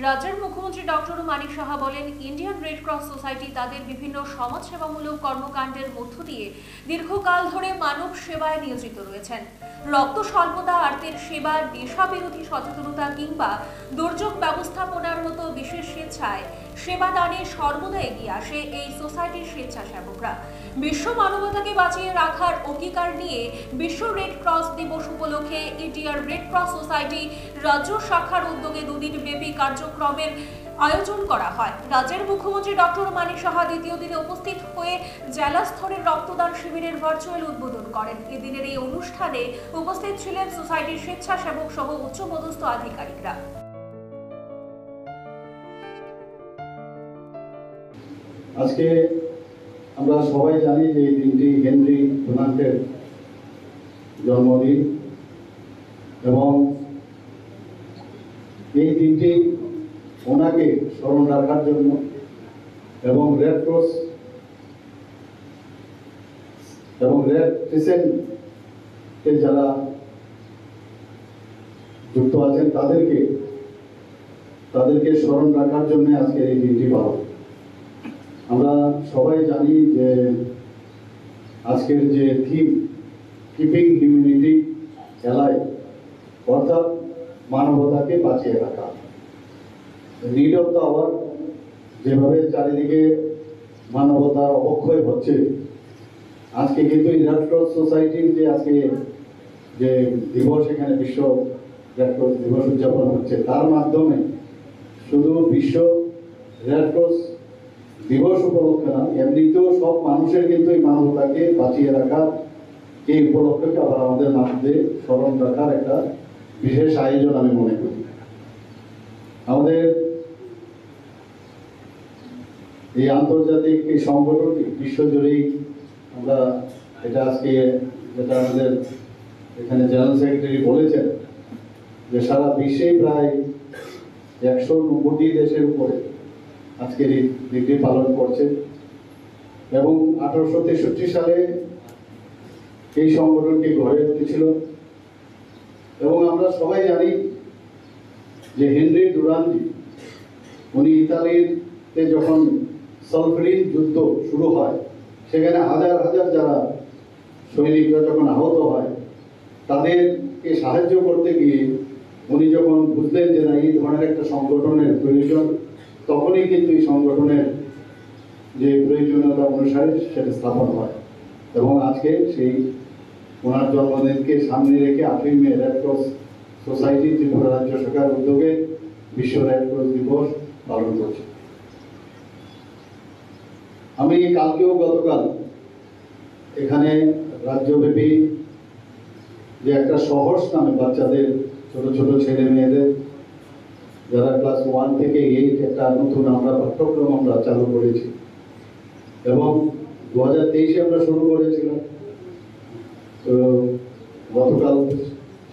রাজ্যের মুখ্যমন্ত্রী ডক্টর মানিক সাহা বলেন, ইন্ডিয়ান রেড ক্রস সোসাইটি তাদের বিভিন্ন সমাজসেবামূলক কর্মকাণ্ডের মধ্য দিয়ে দীর্ঘকাল ধরে মানব সেবায় নিয়োজিত রয়েছেন। রক্ত স্বল্পতা, আর্তের সেবা, নেশাবিরোধী সচেতনতা কিংবা দুর্যোগ ব্যবস্থাপনার মতো বিশেষ স্বেচ্ছায় সেবা দানে সর্বদা এগিয়ে আসে এই সোসাইটির স্বেচ্ছাসেবকরা। বিশ্ব মানবতাকে বাঁচিয়ে রাখার অঙ্গীকার নিয়ে বিশ্ব রেড ক্রস দিবস উপলক্ষে ইন্ডিয়ান রেড ক্রস সোসাইটি রাজ্য শাখার উদ্যোগে দুদিন ব্যাপী কার্যক্রমের আয়োজন করা হয়। রাজ্যের মুখ্যমন্ত্রী ডক্টর মানিক সাহা দ্বিতীয় দিনে উপস্থিত হয়ে জেলা স্তরের রক্তদান শিবিরের ভার্চুয়াল উদ্বোধন করেন। এদিনের এই অনুষ্ঠানে উপস্থিত ছিলেন সোসাইটির স্বেচ্ছাসেবক সহ উচ্চপদস্থ আধিকারিকরা। আজকে আমরা সবাই জানি যে এই দিনটি হেনরি ডুনান্টের জন্মদিন এবং এই দিনটি ওনাকে স্মরণ রাখার জন্য এবং রেড ক্রস এবং রেড ক্রিসেন্টে যারা যুক্ত আছেন তাদেরকে স্মরণ রাখার জন্য আজকে এই দিনটি পালন। আমরা সবাই জানি যে আজকের যে থিম কিপিং হিউম্যানিটি অ্যালাইভ, অর্থাৎ মানবতাকে বাঁচিয়ে রাখা। নিড অফ দ্য আওয়ার, যেভাবে চারিদিকে মানবতার অবক্ষয় হচ্ছে, আজকে কিন্তু রেড ক্রস সোসাইটির যে আজকে যে দিবস, এখানে বিশ্ব রেড ক্রস দিবস উদযাপন হচ্ছে, তার মাধ্যমে শুধু বিশ্ব রেড ক্রস দিবস উপলক্ষে না, এমনিতেও সব মানুষের কিন্তু এই মানবতাকে বাঁচিয়ে রাখার এই উপলক্ষকে আবার আমাদের মধ্যে স্মরণ রাখার একটা বিশেষ আয়োজন আমি মনে করি। আমাদের এই আন্তর্জাতিক এই সংগঠনটি বিশ্বজুড়েই আমরা এটা আজকে যেটা আমাদের এখানে জেনারেল সেক্রেটারি বলেছেন যে সারা বিশ্বে প্রায় 190টি দেশের উপরে আজকের এই দিনটি পালন করছে এবং 1863 সালে এই সংগঠনটি গড়ে উঠেছিল। এবং আমরা সবাই জানি যে হেনরি ডুরান্টি, উনি ইতালিতে যখন সলফেরিন যুদ্ধ শুরু হয়, সেখানে হাজার হাজার যারা সৈনিকরা যখন আহত হয়, তাদেরকে সাহায্য করতে গিয়ে উনি যখন বুঝলেন যে না, এই ধরনের একটা সংগঠনের প্রয়োজন, তখনই কিন্তু এই সংগঠনের যে প্রয়োজনীয়তা অনুসারে সেটা স্থাপন হয়। এবং আজকে সেই ওনার জন্মদিনকে সামনে রেখে 8ই মে রেড ক্রস সোসাইটি ত্রিপুরা রাজ্য শাখার উদ্যোগে বিশ্ব রেড ক্রস দিবস পালন করছে। আমি গতকাল এখানে রাজ্যব্যাপী যে একটা সহজ নামে বাচ্চাদের, ছোট ছোট ছেলে মেয়েদের যারা ক্লাস 1 থেকে 8 একটা নতুন আমরা পাঠ্যক্রম আমরা চালু করেছি এবং 2023-এ আমরা শুরু করেছিলাম। তো গতকাল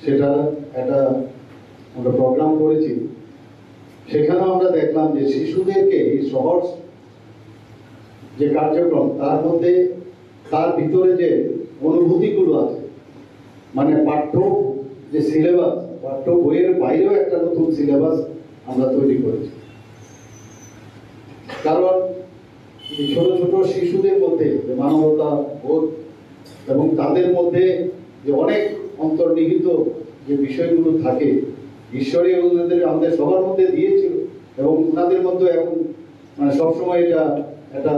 সেটা একটা আমরা প্রোগ্রাম করেছি, সেখানেও আমরা দেখলাম যে শিশুদেরকে এই সহজ যে কার্যক্রম, তার মধ্যে তার ভিতরে যে অনুভূতিগুলো আছে, মানে পাঠ্য যে সিলেবাস, পাঠ্য বইয়ের বাইরেও একটা নতুন সিলেবাস আমরা তৈরি করেছি। কারণ এই ছোট ছোট শিশুদের মধ্যে যে মানবতা বোধ এবং তাদের মধ্যে যে অনেক অন্তর্নিহিত যে বিষয়গুলো থাকে, ঈশ্বরই আমাদের সবার মধ্যে দিয়েছিল এবং ওনাদের মধ্যে এখন মানে সবসময় এটা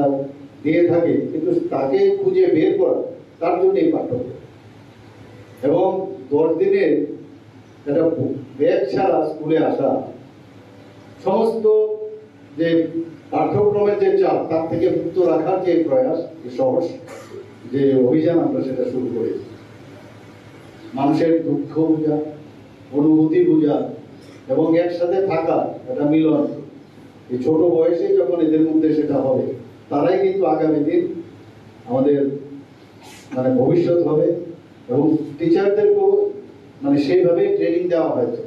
দিয়ে থাকে, কিন্তু তাকে খুঁজে বের করা, তার জন্য এই পাঠ্যক্রম। এবং 10 দিনের একটা ব্যাগ ছাড়া স্কুলে আসা, সমস্ত যে পাঠ্যক্রমের যে চাপ, তার থেকে মুক্ত রাখার যে প্রয়াস, যে সহজ যে অভিযান আমরা সেটা শুরু করেছি। মানুষের দুঃখ বোঝা, অনুভূতি বোঝা এবং একসাথে থাকা, একটা মিলন, এই ছোট বয়সে যখন এদের মধ্যে সেটা হবে, তারাই কিন্তু আগামী দিন আমাদের মানে ভবিষ্যৎ হবে। এবং টিচারদেরকেও মানে সেইভাবে ট্রেনিং দেওয়া হয়েছে।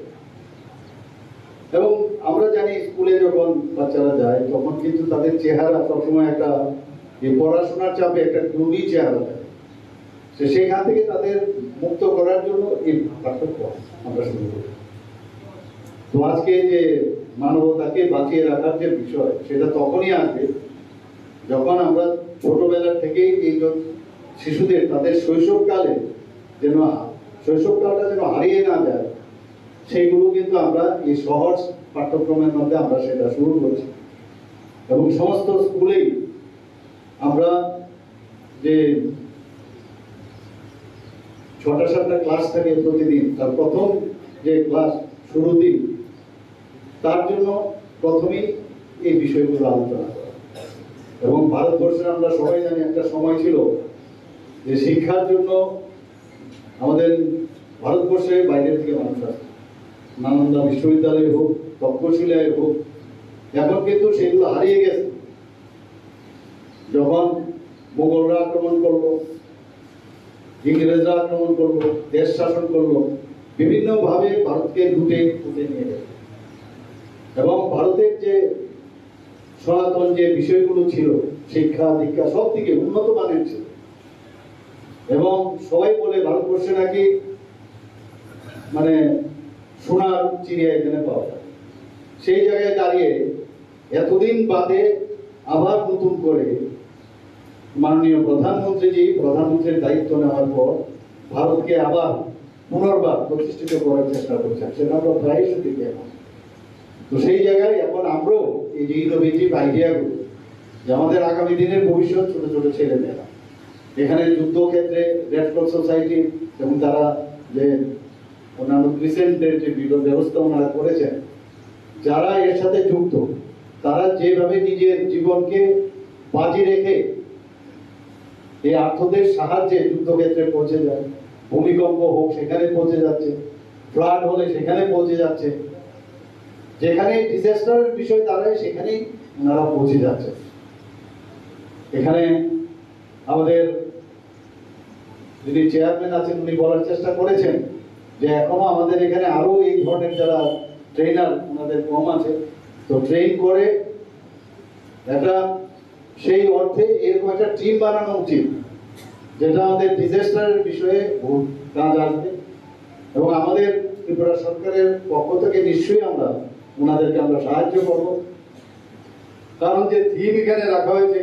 এবং আমরা জানি স্কুলে যখন বাচ্চারা যায়, তখন কিন্তু তাদের চেহারা সবসময় একটা পড়াশোনার চাপে একটা গ্লুমি চেহারা থাকে, সেখান থেকে তাদের মুক্ত করার জন্য এই পার্থক্য আমরা শুরু করি। তো আজকে যে মানবতাকে বাঁচিয়ে রাখার যে বিষয়, সেটা তখনই আসবে যখন আমরা ছোটবেলা থেকেই এই শিশুদের তাদের শৈশবকালে যেন শৈশবকালটা যেন হারিয়ে না যায়, সেইগুলো কিন্তু আমরা এই সহজ পাঠ্যক্রমের মধ্যে আমরা সেটা শুরু করছি। এবং সমস্ত স্কুলেই আমরা যে 6টা-7টা ক্লাস থাকে প্রতিদিন, তার প্রথম যে ক্লাস শুরু দিন, তার জন্য প্রথমেই এই বিষয়গুলো আলোচনা করা। এবং ভারতবর্ষের আমরা সবাই জানি একটা সময় ছিল যে শিক্ষার জন্য আমাদের ভারতবর্ষে বাইরের থেকে মানুষ আসে, নালন্দা বিশ্ববিদ্যালয় হোক, তক্ষশিলায় হোক। এখন কিন্তু সেগুলো হারিয়ে গেছে। যখন মোগলরা আক্রমণ করলো, ইংরেজরা আক্রমণ করলো, দেশ শাসন করলো, বিভিন্নভাবে ভারতকে লুটে নিয়ে গেল। এবং ভারতের যে সনাতন যে বিষয়গুলো ছিল, শিক্ষা দীক্ষা সব দিকে উন্নত মানের ছিল। এবং সবাই বলে ভারতবর্ষে নাকি মানে সোনার চিড়িয়া এখানে পাওয়া যায়। সেই জায়গায় দাঁড়িয়ে এতদিন বাদে আবার নতুন করে মাননীয় প্রধানমন্ত্রীর দায়িত্ব নেওয়ার পর ভারতকে আবার পুনর্বার প্রতিষ্ঠিত করার চেষ্টা করছেন, সেটা আমরা প্রায় দেখি এখন। তো সেই জায়গায় এখন আমরাও এই যে ইনোভেটিভ আইডিয়াগুলো, যে আমাদের আগামী দিনের ভবিষ্যৎ ছোট ছোট ছেলেমেয়েরা, এখানে যুদ্ধক্ষেত্রে রেড ক্রস সোসাইটি এবং তারা যে অন্যান্য রিসেন্টের যে ব্যবস্থা ওনারা করেছেন, যারা এর সাথে যুক্ত, তারা যেভাবে নিজের জীবনকে বাজি রেখে এই আর্থদের সাহায্যে যুদ্ধক্ষেত্রে পৌঁছে যায়, ভূমিকম্প হোক সেখানে পৌঁছে যাচ্ছে, ফ্লাড হলে সেখানে পৌঁছে যাচ্ছে, যেখানে ডিজাস্টারের বিষয় দাঁড়ায় সেখানেই ওনারা পৌঁছে যাচ্ছে। এখানে আমাদের যিনি চেয়ারম্যান আছেন উনি বলার চেষ্টা করেছেন যে এখনো আমাদের এখানে আরো এই ধরনের যারা ট্রেনার ওনাদের কম আছে, তো ট্রেন করে একটা সেই অর্থে এরকম একটা টিম বানানো উচিত, যেটা আমাদের ডিজাস্টারের বিষয়ে কাজ আসবে। এবং আমাদের ত্রিপুরা সরকারের পক্ষ থেকে নিশ্চয়ই আমরা ওনাদেরকে আমরা সাহায্য করব, কারণ যে থিম এখানে রাখা হয়েছে